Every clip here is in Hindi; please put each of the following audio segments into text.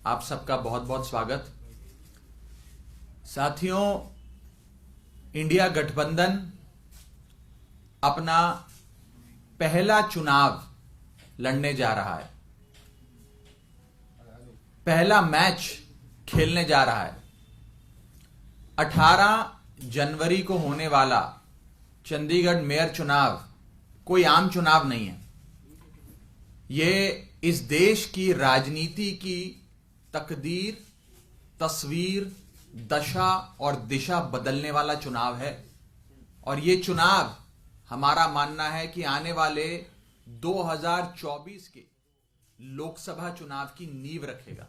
आप सबका बहुत बहुत स्वागत। साथियों, इंडिया गठबंधन अपना पहला चुनाव लड़ने जा रहा है, पहला मैच खेलने जा रहा है। 18 जनवरी को होने वाला चंडीगढ़ मेयर चुनाव कोई आम चुनाव नहीं है। ये इस देश की राजनीति की तकदीर, तस्वीर, दशा और दिशा बदलने वाला चुनाव है। और ये चुनाव हमारा मानना है कि आने वाले 2024 के लोकसभा चुनाव की नींव रखेगा।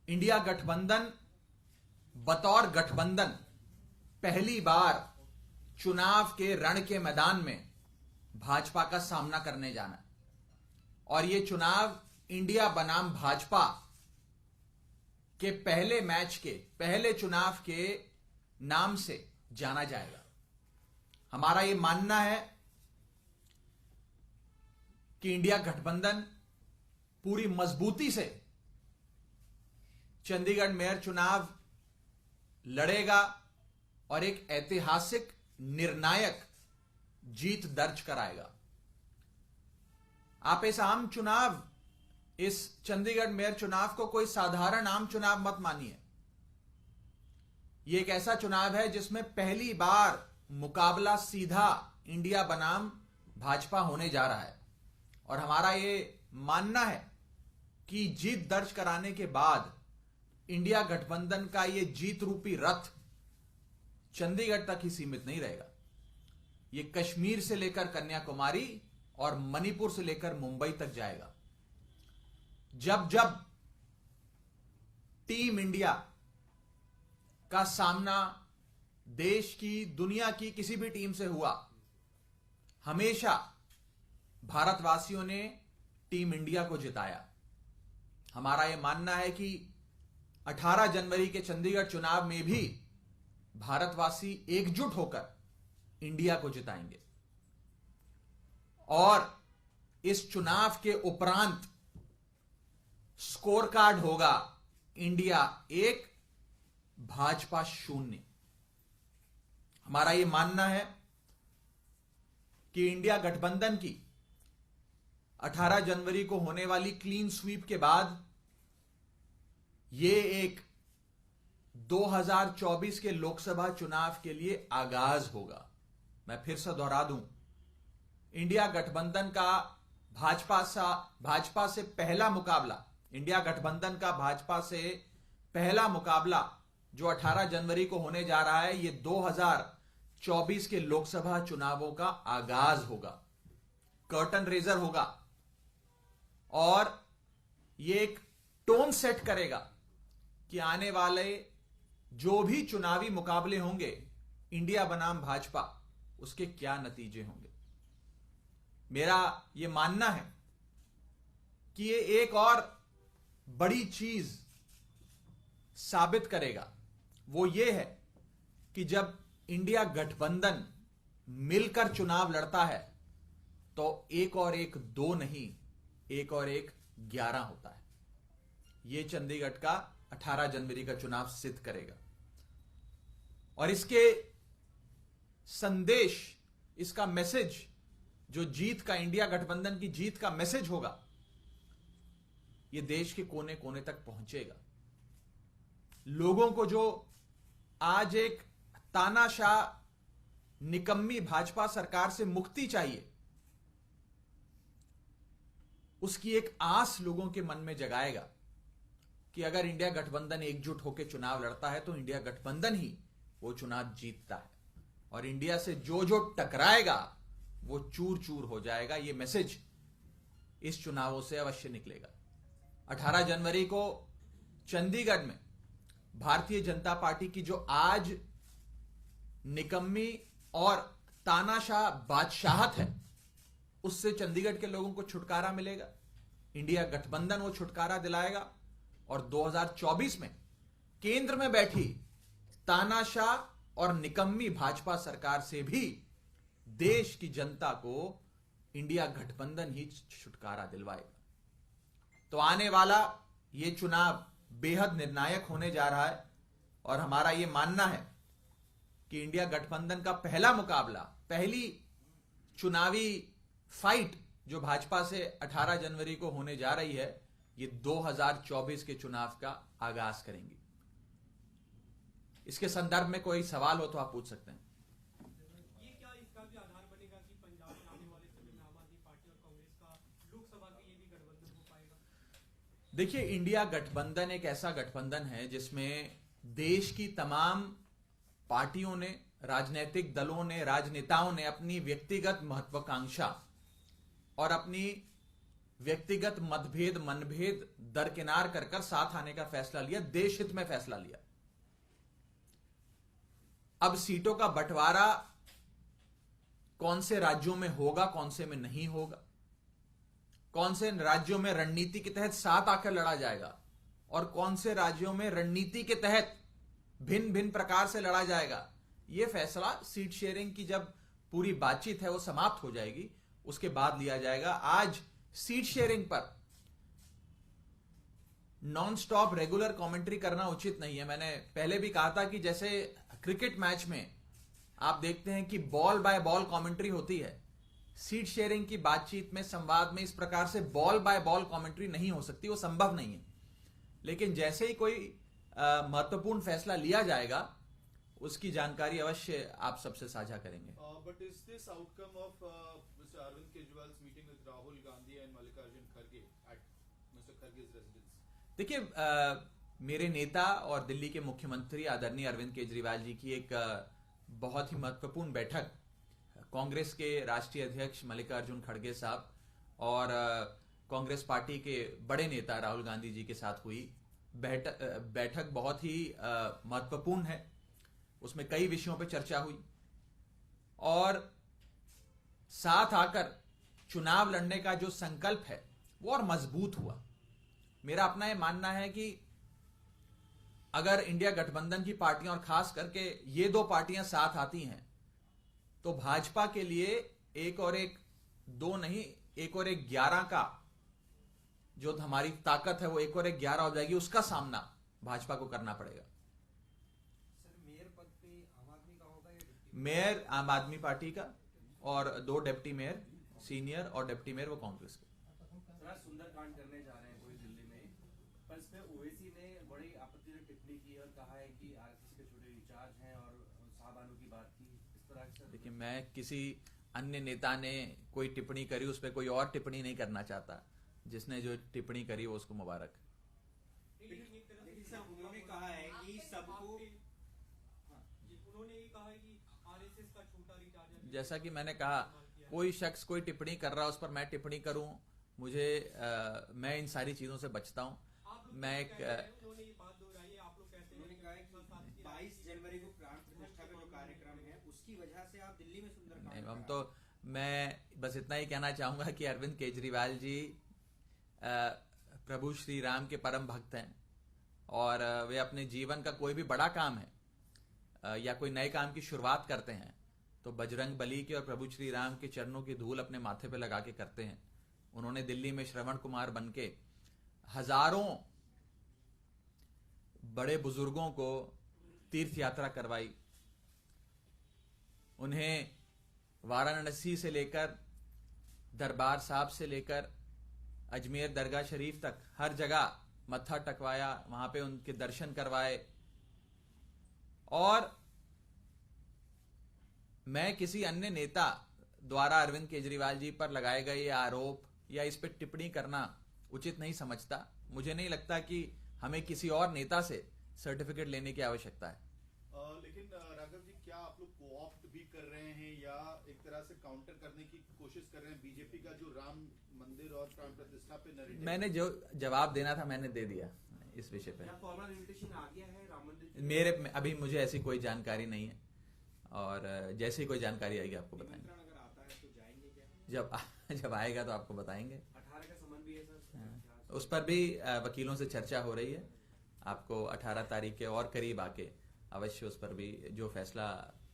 इंडिया गठबंधन बतौर गठबंधन पहली बार चुनाव के रण के मैदान में भाजपा का सामना करने जाना है। और यह चुनाव इंडिया बनाम भाजपा के पहले मैच के पहले चुनाव के नाम से जाना जाएगा। हमारा यह मानना है कि इंडिया गठबंधन पूरी मजबूती से चंडीगढ़ मेयर चुनाव लड़ेगा और एक ऐतिहासिक निर्णायक जीत दर्ज कराएगा। आप इस चंडीगढ़ मेयर चुनाव को कोई साधारण आम चुनाव मत मानिए। यह एक ऐसा चुनाव है जिसमें पहली बार मुकाबला सीधा इंडिया बनाम भाजपा होने जा रहा है। और हमारा यह मानना है कि जीत दर्ज कराने के बाद इंडिया गठबंधन का यह जीत रूपी रथ चंडीगढ़ तक ही सीमित नहीं रहेगा। यह कश्मीर से लेकर कन्याकुमारी और मणिपुर से लेकर मुंबई तक जाएगा। जब जब टीम इंडिया का सामना देश की, दुनिया की किसी भी टीम से हुआ, हमेशा भारतवासियों ने टीम इंडिया को जिताया। हमारा यह मानना है कि 18 जनवरी के चंडीगढ़ चुनाव में भी भारतवासी एकजुट होकर इंडिया को जिताएंगे। और इस चुनाव के उपरांत स्कोर कार्ड होगा इंडिया 1 भाजपा 0। हमारा यह मानना है कि इंडिया गठबंधन की 18 जनवरी को होने वाली क्लीन स्वीप के बाद यह एक 2024 के लोकसभा चुनाव के लिए आगाज होगा। मैं फिर से दोहरा दूं, इंडिया गठबंधन का भाजपा से पहला मुकाबला, इंडिया गठबंधन का भाजपा से पहला मुकाबला जो 18 जनवरी को होने जा रहा है, यह 2024 के लोकसभा चुनावों का आगाज होगा, कर्टन रेजर होगा। और यह एक टोन सेट करेगा कि आने वाले जो भी चुनावी मुकाबले होंगे इंडिया बनाम भाजपा, उसके क्या नतीजे होंगे। मेरा यह मानना है कि यह एक और बड़ी चीज साबित करेगा। वो ये है कि जब इंडिया गठबंधन मिलकर चुनाव लड़ता है तो 1 और 1 2 नहीं, 1 और 1 11 होता है। यह चंडीगढ़ का 18 जनवरी का चुनाव सिद्ध करेगा। और इसके संदेश, इसका मैसेज, जो जीत का, इंडिया गठबंधन की जीत का मैसेज होगा, यह देश के कोने कोने तक पहुंचेगा। लोगों को जो आज एक तानाशाह निकम्मी भाजपा सरकार से मुक्ति चाहिए, उसकी एक आस लोगों के मन में जगाएगा कि अगर इंडिया गठबंधन एकजुट होकर चुनाव लड़ता है तो इंडिया गठबंधन ही वो चुनाव जीतता है। और इंडिया से जो जो टकराएगा वो चूर चूर हो जाएगा। ये मैसेज इस चुनावों से अवश्य निकलेगा। 18 जनवरी को चंडीगढ़ में भारतीय जनता पार्टी की जो आज निकम्मी और तानाशाह बादशाहत है, उससे चंडीगढ़ के लोगों को छुटकारा मिलेगा। इंडिया गठबंधन वो छुटकारा दिलाएगा। और 2024 में केंद्र में बैठी तानाशाह और निकम्मी भाजपा सरकार से भी देश की जनता को इंडिया गठबंधन ही छुटकारा दिलवाएगा। तो आने वाला ये चुनाव बेहद निर्णायक होने जा रहा है और हमारा ये मानना है कि इंडिया गठबंधन का पहला मुकाबला, पहली चुनावी फाइट जो भाजपा से 18 जनवरी को होने जा रही है, ये 2024 के चुनाव का आगाज करेंगी। इसके संदर्भ में कोई सवाल हो तो आप पूछ सकते हैं। ये क्या इसका भी आधार बनेगा कि पंजाब में आने वाले समय में आम आदमी पार्टी और कांग्रेस का लोकसभा के लिए भी गठबंधन हो पाएगा? देखिए, इंडिया गठबंधन एक ऐसा गठबंधन है जिसमें देश की तमाम पार्टियों ने, राजनीतिक दलों ने, राजनेताओं ने अपनी व्यक्तिगत महत्वाकांक्षा और अपनी व्यक्तिगत मतभेद, मनभेद दरकिनार कर कर साथ आने का फैसला लिया, देश हित में फैसला लिया। अब सीटों का बंटवारा कौन से राज्यों में होगा, कौन से में नहीं होगा, कौन से राज्यों में रणनीति के तहत साथ आकर लड़ा जाएगा और कौन से राज्यों में रणनीति के तहत भिन्न भिन्न प्रकार से लड़ा जाएगा, यह फैसला सीट शेयरिंग की जब पूरी बातचीत है वो समाप्त हो जाएगी, उसके बाद लिया जाएगा। आज सीट शेयरिंग पर नॉन स्टॉप रेगुलर कमेंट्री करना उचित नहीं है। मैंने पहले भी कहा था कि जैसे क्रिकेट मैच में आप देखते हैं कि बॉल बाय बॉल कमेंट्री होती है, सीट शेयरिंग की बातचीत में, संवाद में इस प्रकार से बॉल बाय बॉल कमेंट्री नहीं हो सकती, वो संभव नहीं है। लेकिन जैसे ही कोई महत्वपूर्ण फैसला लिया जाएगा उसकी जानकारी अवश्य आप सबसे साझा करेंगे। But is this outcome of Mr. Arvind Kejriwal's meeting with Rahul Gandhi and Mallikarjun Kharge at Mr. Kharge's residence? देखिए, मेरे नेता और दिल्ली के मुख्यमंत्री आदरणीय अरविंद केजरीवाल जी की एक बहुत ही महत्वपूर्ण बैठक कांग्रेस के राष्ट्रीय अध्यक्ष मल्लिकार्जुन खड़गे साहब और कांग्रेस पार्टी के बड़े नेता राहुल गांधी जी के साथ हुई। बैठक बहुत ही महत्वपूर्ण है, उसमें कई विषयों पर चर्चा हुई और साथ आकर चुनाव लड़ने का जो संकल्प है वो और मजबूत हुआ। मेरा अपना यह मानना है कि अगर इंडिया गठबंधन की पार्टियां और खास करके ये दो पार्टियां साथ आती हैं तो भाजपा के लिए एक और एक दो नहीं, एक और एक 11 का जो हमारी ताकत है वो एक और एक 11 हो जाएगी, उसका सामना भाजपा को करना पड़ेगा। सर, मेयर पद पे आम आदमी का होगा या डिप्टी? मेयर आम आदमी पार्टी का और 2 डिप्टी मेयर, सीनियर और डिप्टी मेयर वो कांग्रेस के। सर, सुंदरकांड करने जा रहे हैं कोई दिल्ली में, पर इसमें ओवैसी ने बड़ी आपत्तिजनक टिप्पणी की और कहा है कि आरएसएस के छोटे रिचार्ज हैं और साहबानों की बात की। इस तरह से देखिए, मैं किसी अन्य नेता ने कोई टिप्पणी करी उस पर कोई और टिप्पणी नहीं करना चाहता। जिसने जो टिप्पणी करी वो उसको मुबारक। लेकिन सर, उन्होंने कहा है कि सबको, उन्होंने ये कहा है कि आरएसएस का छोटा रिचार्ज है। जैसा कि मैंने कहा, कोई शख्स कोई टिप्पणी कर रहा है उस पर मैं टिप्पणी करूं, मुझे मैं इन सारी चीजों से बचता हूं। मैं एक उन्होंने ये बात दोहराई है, आप लोग कहते हैं, उन्होंने कहा है कि 22 जनवरी को प्राण प्रतिष्ठा का जो कार्यक्रम है उसकी वजह से आप दिल्ली में सुंदरकांड नहीं, हम तो, मैं बस इतना ही कहना चाहूंगा कि अरविंद केजरीवाल जी प्रभु श्री राम के परम भक्त हैं और वे अपने जीवन का कोई भी बड़ा काम है या कोई नए काम की शुरुआत करते हैं तो बजरंग बली के और प्रभु श्री राम के चरणों की धूल अपने माथे पे लगा के करते हैं। उन्होंने दिल्ली में श्रवण कुमार बनके हजारों बड़े बुजुर्गों को तीर्थ यात्रा करवाई। उन्हें वाराणसी से लेकर दरबार साहब से लेकर अजमेर दरगाह शरीफ तक हर जगह मत्था टकवाया, वहां पे उनके दर्शन करवाए। और मैं किसी अन्य नेता द्वारा अरविंद केजरीवाल जी पर लगाए गए ये आरोप या इस पर टिप्पणी करना उचित नहीं समझता। मुझे नहीं लगता कि हमें किसी और नेता से सर्टिफिकेट लेने की आवश्यकता है। लेकिन राघव जी, क्या आप लोग कोऑप्ट भी कर रहे हैं या एक तरह से काउंटर करने की कोशिश कर रहे हैं बीजेपी का जो राम मंदिर और प्राण प्रतिष्ठा पे नैरेटिव? मैंने जो जवाब देना था मैंने दे दिया इस विषय पे। फॉर्मल इनविटेशन आ गया है राम मंदिर? मेरे अभी मुझे ऐसी कोई जानकारी नहीं है और जैसे ही कोई जानकारी आएगी आपको बताएंगे। अगर आता है तो जाएंगे क्या? जब आएगा तो आपको बताएंगे। 18 का समन भी है सर। उस पर भी वकीलों से चर्चा हो रही है। आपको 18 तारीख के और करीब आके अवश्य उस पर भी जो फैसला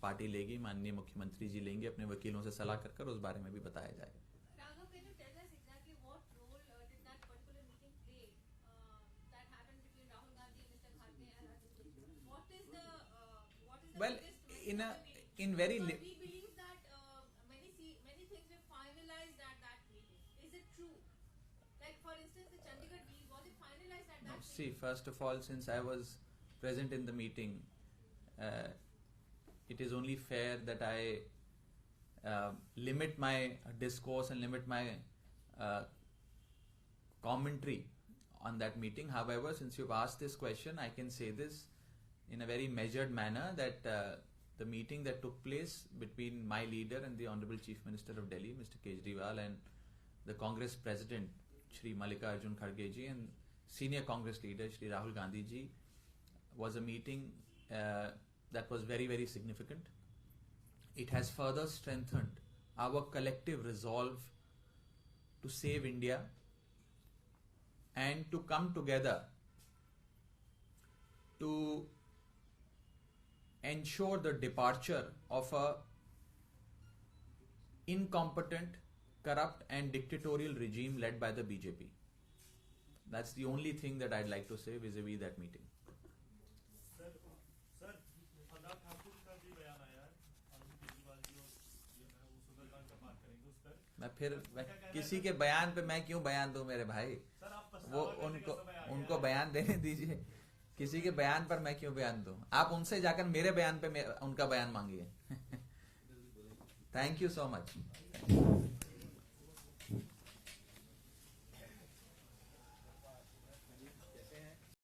पार्टी लेगी, माननीय मुख्यमंत्री जी लेंगे, अपने वकीलों से सलाह कर उस बारे में भी बताया जाएगा। Raghav, can you tell us exactly what role did that particular meeting play Well, in very But we believe that many things were finalized at that meeting. Is it true? Like for instance, the Chandigarh deal, was it finalized at that meeting? See, first of all, since I was present in the meeting, it is only fair that I limit my discourse and limit my commentary on that meeting. However, since you've asked this question, I can say this in a very measured manner that the meeting that took place between my leader and the Honorable Chief Minister of Delhi, Mr. Kejriwal, and the Congress President, Shri Mallikarjun Kharge ji, and senior Congress leader, Shri Rahul Gandhi ji, was a meeting that was very, very significant. It has further strengthened our collective resolve to save India and to come together to ensure the departure of a incompetent, corrupt and dictatorial regime led by the BJP. That's the only thing that I'd like to say vis-a-vis that meeting. Sir Anurag Thakur का भी बयान आया है अरविंद केजरीवाल जी और वो सुंदरकांड का बात करेंगे उस पर मैं किसी के बयान पे मैं क्यों बयान दूं मेरे भाई? सर आप वो पछतावा करने का समय आ उनको गया है। बयान देने दीजिए. किसी के बयान पर मैं क्यों बयान दूं? आप उनसे जाकर मेरे बयान पे उनका बयान मांगिए. Thank you so much.